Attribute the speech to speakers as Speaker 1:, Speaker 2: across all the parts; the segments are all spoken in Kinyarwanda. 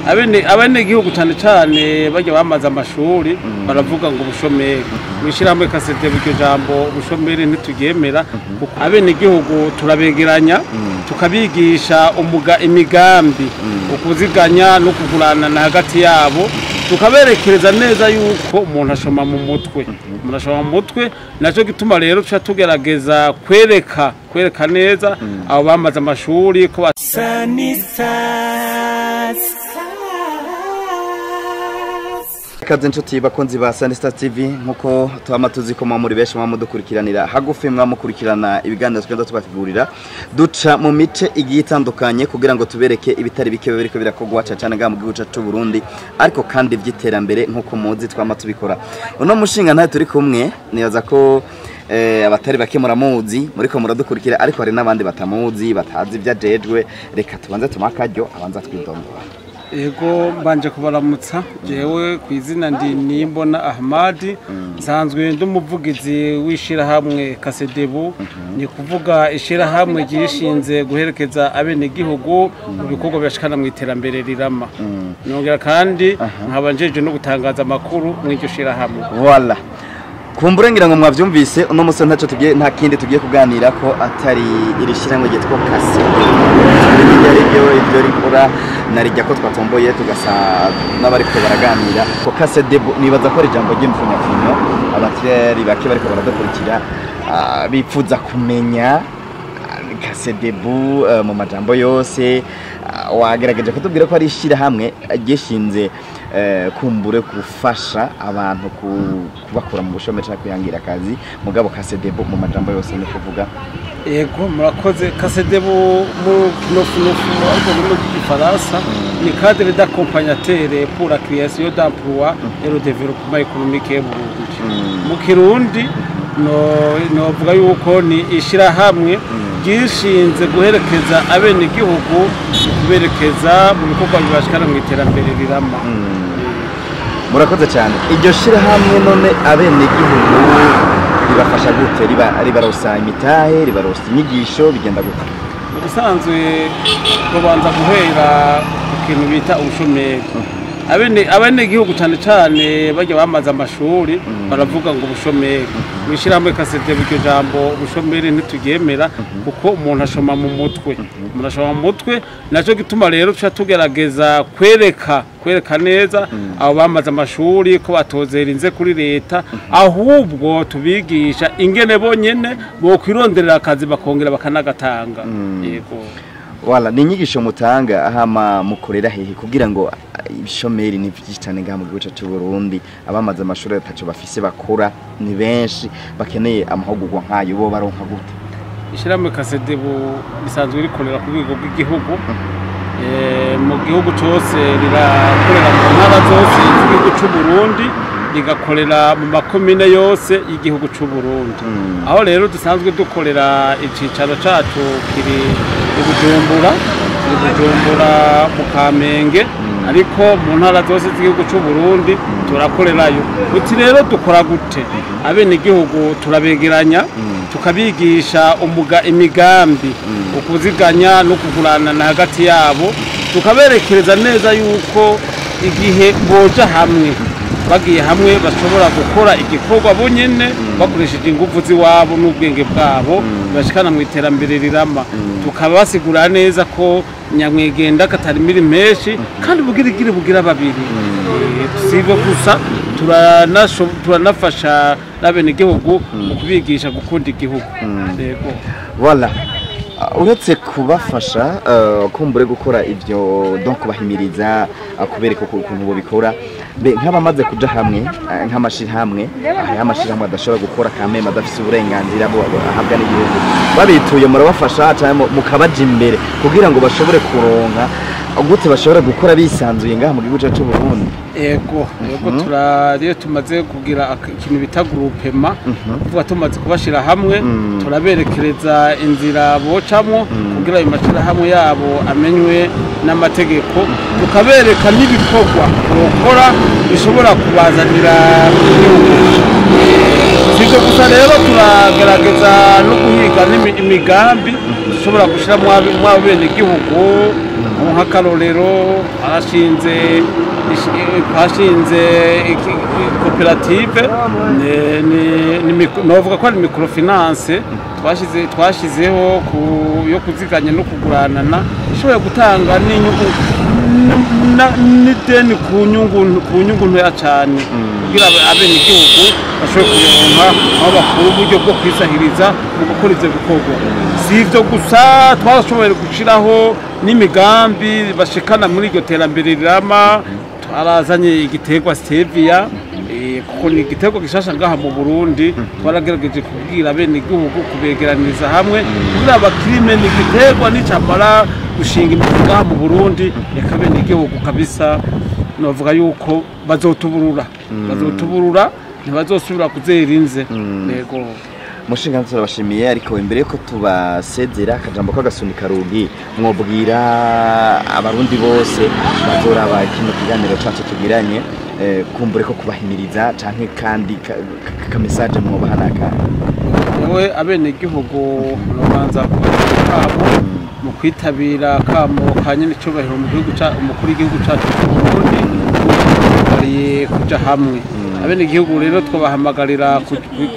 Speaker 1: abene gihugu cyane bajya bamaze amashuri baravuga ngo ubushomeri wishyirahamwe kasete buryo jambo ubushomeri ntitugemera kuko abene gihugu turabegeranya tukabigisha imigambi ukuziganya no kugurana na hagati yabo tukaberekereza neza yuko umuntu ashoma mu mutwe naco gituma rero tuca tugerageza kwereka neza abo bamaze amashuri ko
Speaker 2: Kaze nshuti bakunzi ba Sanista TV nkuko twama tuziko muri benshi mudukurikiranira hagufi mwamukurikirana ibiganiro twenda tubategurira duca mu mice igiye itandukanye kugira ngo tubereke ibitari bike biriko birakogwa cyane ga mu gihugu cyacu Burundi ariko kandi vyiterambere nkuko muzi twama tubikora uno mushinga ntaye turi kumwe nibaza ko abatari bake muramuzi muriko muradukurikira ariko hari nabandi batamuzi batazi ivyajejwe reka tubanze tumakaryo abanza twidondora.
Speaker 1: Ego mbanje kubaramutsa jewe kwizina ndi Nimbona Ahmad nsanzwe ndumuvugizi wishira hamwe Kasedebu ni kuvuga ishira hamwe gishinze guherekeza abene gihugu mu bikorwa byashikana mu iterambere rirama nongera kandi nkabanjeje no gutangaza amakuru mu iryo shira hamwe.
Speaker 2: Voilà. Kumbure ngira ngo mwavyumvise uno muso ntaco tugiye nta kindi tugiye kuganira ko atari irishirango gitwa Kase. Ibyo rikora narijya ko twatomboye tugasa n'abariko baraganira ko Kasedebu nibaza ko ijambo ry'imfunyapfunyo abatari bake bariko baradukurikira bipfuza kumenya Kasedebu mu majambo yose wagerageje kutubwira ko ari ishira hamwe gishinze kumbure gufasha abantu kubakura mu bushomeri cyangwa kwihangira akazi mugabo Kasedebu mu majambo yose ni kuvuga.
Speaker 1: Ego murakoze Kasedebu mu nofunofu ariko mu gifaransa ni cadre d'accompagnateur pour la création d'emplois et le développement économique du Burundi. Mu Kirundi no vuga yuko ni ishira hamwe gishinze guherekeza abene gihugu kuberekeza mu bikorwa bibashikana mu iterambere rirama.
Speaker 2: Murakoze cyane iryo shira hamwe none abene gihugu ribafasha gute ribarosa imitahe ribarosa inyigisho bigenda gute?
Speaker 1: Ubusanzwe kubanza guhera ikintu bita ubushomeri abene gihugu cyane bajya bamaze amashuri baravuga ngo ubushomeri wishyirahamwe Kasete buryo jambo ubushomeri ntitugemera kuko umuntu ashoma mu mutwe naco gituma rero tuca tugerageza kwereka neza abo bamaze amashuri ko batozerinze kuri leta ahubwo tubigisha ingene bonyene bo kwironderera akazi bakongera bakanagatanga. Yego.
Speaker 2: Wala ni inyigisho mutanga ahama mukorera hehe kugira ngo ibishomeri ni byinshi cyane nga mu gihugu cyacu Burundi abamaze amashuri ataco bafise bakora ni benshi bakeneye amahugurwa nkayo bo baronka gute?
Speaker 1: Ishiramwe Kasedebu bisanzwe rikorera ku rwego rw'igihugu mu gihugu cyose rirakorera mu ntara zose z'igihugu cy'u Burundi rigakorera mu makomine yose y'igihugu cy'u Burundi aho rero dusanzwe dukorera icicaro cacu kiri Bujumbura mu Kamenge ariko mu ntara zose z'igihugu cy'u Burundi turakorerayo. Uti rero dukora gute? Abene gihugu turabegeranya tukabigisha imigambi ukuziganya no kugurana na hagati yabo tukaberekereza neza yuko igihe boja hamwe bagiye hamwe bashobora gukora igikorwa bonyene bakoresheje ingufu ziwabo n'ubwenge bwabo bashikana mu iterambere rirama tukabasigura neza ko nyamwegenda katarimira menshi kandi bugira babiri sivyo gusa turanafasha n'abene gihugu mu kubigisha gukunda igihugu. Yego.
Speaker 2: Voilà. Uretse kubafasha kumbure gukora ivyo donc kubahimiriza kubereka ukuntu bo bikora nk'abamaze kuja hamwe nk'amashirahamwe amashirahamwe adashobora gukora kameme adafise uburenganzira bwo ahabwa n'igihugu babituye murabafasha cyane mukabaje imbere kugira ngo bashobore kuronka gute bashobora gukora bisanzuye ngaha mu gihugu cyacu Burundi.
Speaker 1: Yego turariyo tumaze kugira ikintu bita groupement kuvuga tumaze kubashira hamwe turaberekereza inzira bocamwo kugira ayo mashira hamwe yabo amenywe n'amategeko tukabereka n'ibikorwa gukora bishobora kubazanira igihugu. Sivyo gusa rero turagerageza no guhiga imigambi dushobora gushira mu bene gihugu nk'akarorero hashinze koperative novuga ko ari microfinance twashyizeho yo kuziganya no kuguranana ishoboye gutanga n'inyungu n'ideni ku nyungu ntoya cyane kugira abenegihugu bashobore kuronka aho bakura uburyo bwo kwisahiriza mu gukora ivyo bikorwa. Si ivyo gusa twashoboye gushiraho n'imigambi bashikana muri iryo terambere rirama. Twarazanye igiterwa stevia kuko ni igiterwa gishasha ngaha mu Burundi, twaragerageje kubwira abenegihugu kubegeraniriza hamwe kugira bakirime ni igiterwa n'icamara gushinga imitumba mu Burundi. Reka abenegihugu kabisa novuga yuko bazotuburura ntibazosubira kuzera inze. Yego
Speaker 2: Mushinga turabashimiye, ariko imbere yuko tubasezera akajambo k'agasunika rugi mwobwira abarundi bose bazoraba kino kiganiro cyacu tugiranye kumbure ko kubahimiriza canke kandi ka message mwobahanaka.
Speaker 1: Yewe abenegihugu nobanza kubakamo mu kwitabira kamo kanye n'icubahiro mu gihugu umukuru w'igihugu cyacu Burundi bari kuja hamwe. Abenegihugu rero twabahamagarira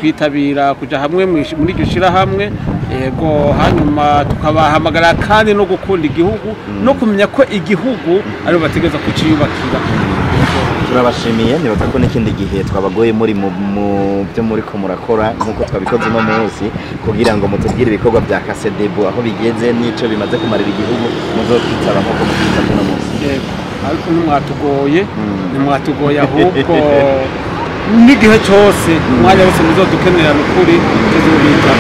Speaker 1: kwitabira kuja hamwe muri iryo shirahamwe. Yego hanyuma tukabahamagarira kandi no gukunda igihugu no kumenya ko igihugu ari bategeza kuciyubakira.
Speaker 2: Turabashimiye, nibaza ko n'ikindi gihe twabagoye muri mu byo muri ko murakora nkuko twabikoze no munsi kugira ngo mutubwire ibikorwa bya Kasedebo aho bigeze n'ico bimaze kumarira igihugu muzokwitaba nkuko mutwiza no munsi.
Speaker 1: Yego ariko nimwatugoye ahubwo n'igihe cyose umwanya wose muzodukenera n'ukuri tuzobita.